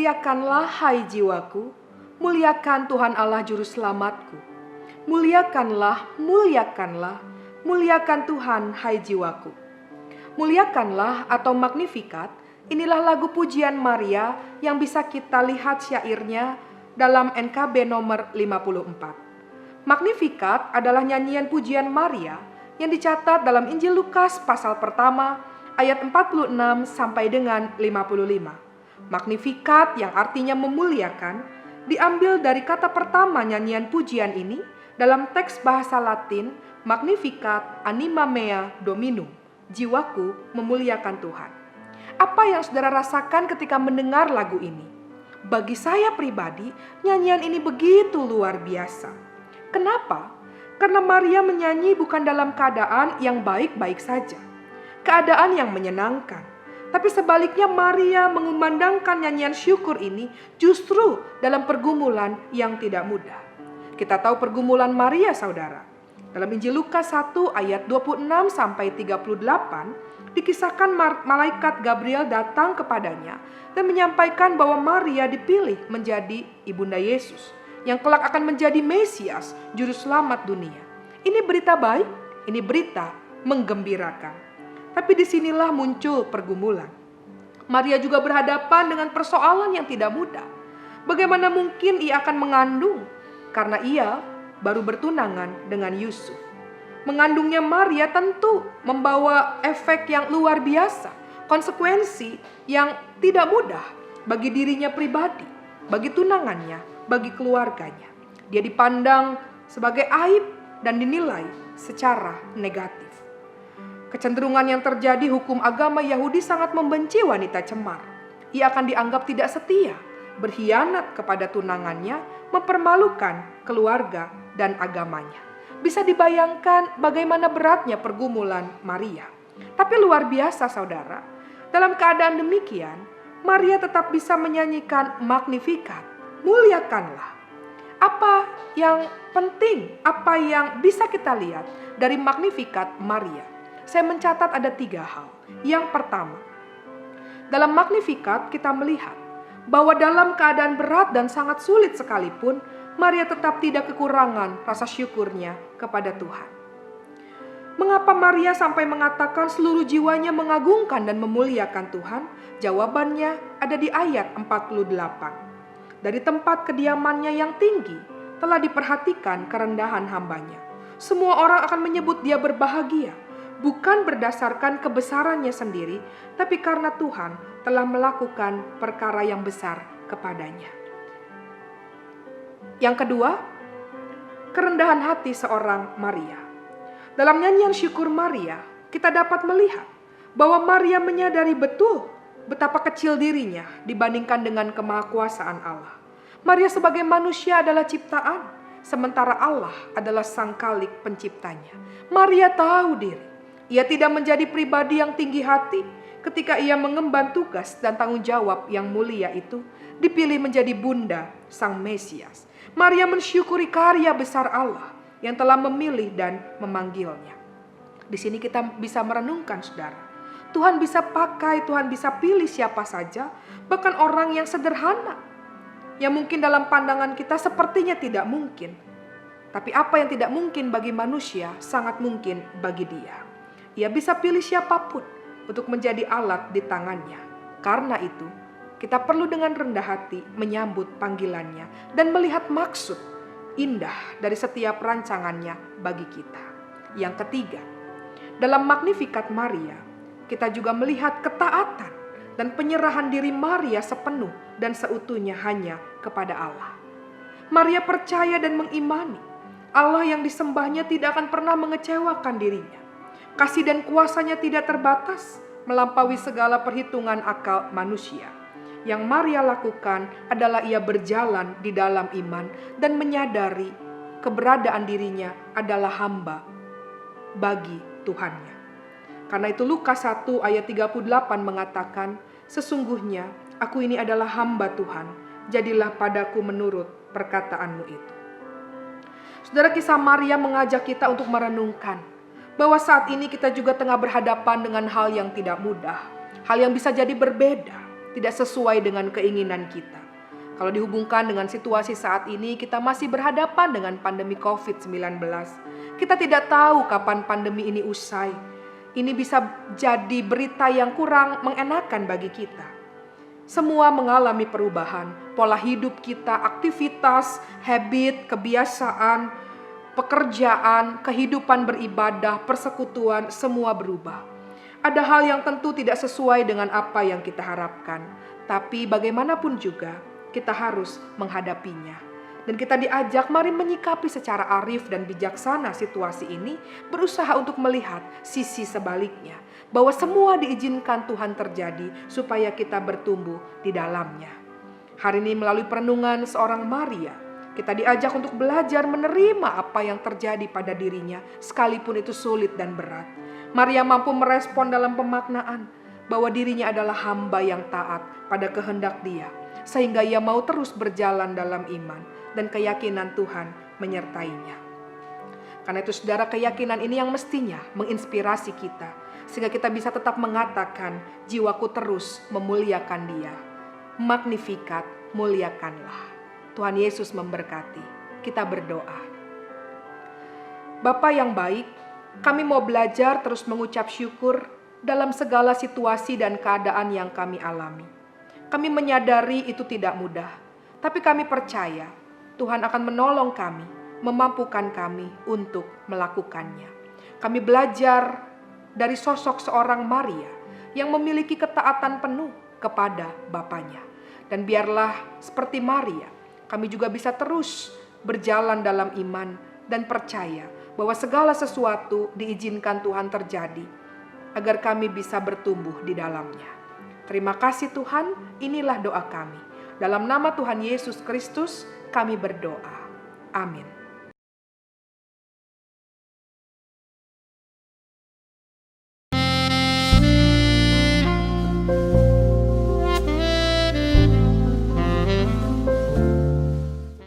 Muliakanlah hai jiwaku, muliakan Tuhan Allah Juru Selamatku. Muliakanlah, muliakanlah, muliakan Tuhan hai jiwaku. Muliakanlah atau Magnificat, inilah lagu pujian Maria yang bisa kita lihat syairnya dalam NKB nomor 54. Magnificat adalah nyanyian pujian Maria yang dicatat dalam Injil Lukas pasal pertama ayat 46 sampai dengan 55. Magnificat yang artinya memuliakan diambil dari kata pertama nyanyian pujian ini dalam teks bahasa Latin Magnificat anima mea Dominum, jiwaku memuliakan Tuhan. Apa yang saudara rasakan ketika mendengar lagu ini? Bagi saya pribadi, nyanyian ini begitu luar biasa. Kenapa? Karena Maria menyanyi bukan dalam keadaan yang baik-baik saja, keadaan yang menyenangkan. Tapi sebaliknya Maria mengumandangkan nyanyian syukur ini justru dalam pergumulan yang tidak mudah. Kita tahu pergumulan Maria, saudara. Dalam Injil Lukas 1 ayat 26 sampai 38, dikisahkan malaikat Gabriel datang kepadanya dan menyampaikan bahwa Maria dipilih menjadi ibunda Yesus, yang kelak akan menjadi Mesias, juru selamat dunia. Ini berita baik, ini berita menggembirakan. Tapi disinilah muncul pergumulan. Maria juga berhadapan dengan persoalan yang tidak mudah. Bagaimana mungkin ia akan mengandung? Karena ia baru bertunangan dengan Yusuf. Mengandungnya Maria tentu membawa efek yang luar biasa, konsekuensi yang tidak mudah bagi dirinya pribadi, bagi tunangannya, bagi keluarganya. Dia dipandang sebagai aib dan dinilai secara negatif. Kecenderungan yang terjadi hukum agama Yahudi sangat membenci wanita cemar. Ia akan dianggap tidak setia, berkhianat kepada tunangannya, mempermalukan keluarga dan agamanya. Bisa dibayangkan bagaimana beratnya pergumulan Maria. Tapi luar biasa, saudara. Dalam keadaan demikian, Maria tetap bisa menyanyikan Magnificat, muliakanlah. Apa yang penting, apa yang bisa kita lihat dari Magnificat Maria? Saya mencatat ada 3 hal. Yang pertama, dalam Magnificat kita melihat bahwa dalam keadaan berat dan sangat sulit sekalipun, Maria tetap tidak kekurangan rasa syukurnya kepada Tuhan. Mengapa Maria sampai mengatakan seluruh jiwanya mengagungkan dan memuliakan Tuhan? Jawabannya ada di ayat 48. Dari tempat kediamannya yang tinggi telah diperhatikan kerendahan hambanya. Semua orang akan menyebut dia berbahagia, bukan berdasarkan kebesarannya sendiri, tapi karena Tuhan telah melakukan perkara yang besar kepadanya. Yang kedua, kerendahan hati seorang Maria. Dalam nyanyian syukur Maria, kita dapat melihat bahwa Maria menyadari betul betapa kecil dirinya dibandingkan dengan kemahakuasaan Allah. Maria sebagai manusia adalah ciptaan, sementara Allah adalah sang Khalik penciptanya. Maria tahu diri. Ia tidak menjadi pribadi yang tinggi hati ketika ia mengemban tugas dan tanggung jawab yang mulia itu, dipilih menjadi bunda sang Mesias. Maria mensyukuri karya besar Allah yang telah memilih dan memanggilnya. Di sini kita bisa merenungkan, saudara. Tuhan bisa pakai, Tuhan bisa pilih siapa saja, bahkan orang yang sederhana, yang mungkin dalam pandangan kita sepertinya tidak mungkin. Tapi apa yang tidak mungkin bagi manusia, sangat mungkin bagi Dia. Ia bisa pilih siapapun untuk menjadi alat di tangannya. Karena itu, kita perlu dengan rendah hati menyambut panggilannya dan melihat maksud indah dari setiap rancangannya bagi kita. Yang ketiga, dalam Magnificat Maria, kita juga melihat ketaatan dan penyerahan diri Maria sepenuh dan seutuhnya hanya kepada Allah. Maria percaya dan mengimani Allah yang disembahnya tidak akan pernah mengecewakan dirinya. Kasih dan kuasanya tidak terbatas, melampaui segala perhitungan akal manusia. Yang Maria lakukan adalah ia berjalan di dalam iman dan menyadari keberadaan dirinya adalah hamba bagi Tuhannya. Karena itu Lukas 1 ayat 38 mengatakan, sesungguhnya aku ini adalah hamba Tuhan, jadilah padaku menurut perkataanmu itu. Saudara, kisah Maria mengajak kita untuk merenungkan bahwa saat ini kita juga tengah berhadapan dengan hal yang tidak mudah, hal yang bisa jadi berbeda. tidak sesuai dengan keinginan kita. Kalau dihubungkan dengan situasi saat ini, kita masih berhadapan dengan pandemi COVID-19. Kita tidak tahu kapan pandemi ini usai. Ini bisa jadi berita yang kurang mengenakan bagi kita. Semua mengalami perubahan, pola hidup kita, aktivitas, habit, kebiasaan, pekerjaan, kehidupan beribadah, persekutuan, semua berubah. Ada hal yang tentu tidak sesuai dengan apa yang kita harapkan, tapi bagaimanapun juga kita harus menghadapinya. Dan kita diajak mari menyikapi secara arif dan bijaksana situasi ini, berusaha untuk melihat sisi sebaliknya, bahwa semua diizinkan Tuhan terjadi supaya kita bertumbuh di dalamnya. Hari ini melalui perenungan seorang Maria, kita diajak untuk belajar menerima apa yang terjadi pada dirinya, sekalipun itu sulit dan berat. Maria mampu merespon dalam pemaknaan bahwa dirinya adalah hamba yang taat pada kehendak Dia, sehingga ia mau terus berjalan dalam iman dan keyakinan Tuhan menyertainya. Karena itu saudara, keyakinan ini yang mestinya menginspirasi kita, sehingga kita bisa tetap mengatakan, jiwaku terus memuliakan Dia. Magnificat, muliakanlah. Tuhan Yesus memberkati. Kita berdoa. Bapa yang baik, kami mau belajar terus mengucap syukur dalam segala situasi dan keadaan yang kami alami. Kami menyadari itu tidak mudah, tapi kami percaya Tuhan akan menolong kami, memampukan kami untuk melakukannya. Kami belajar dari sosok seorang Maria yang memiliki ketaatan penuh kepada Bapanya. Dan biarlah seperti Maria, kami juga bisa terus berjalan dalam iman dan percaya bahwa segala sesuatu diizinkan Tuhan terjadi agar kami bisa bertumbuh di dalamnya. Terima kasih Tuhan, inilah doa kami. Dalam nama Tuhan Yesus Kristus kami berdoa. Amin.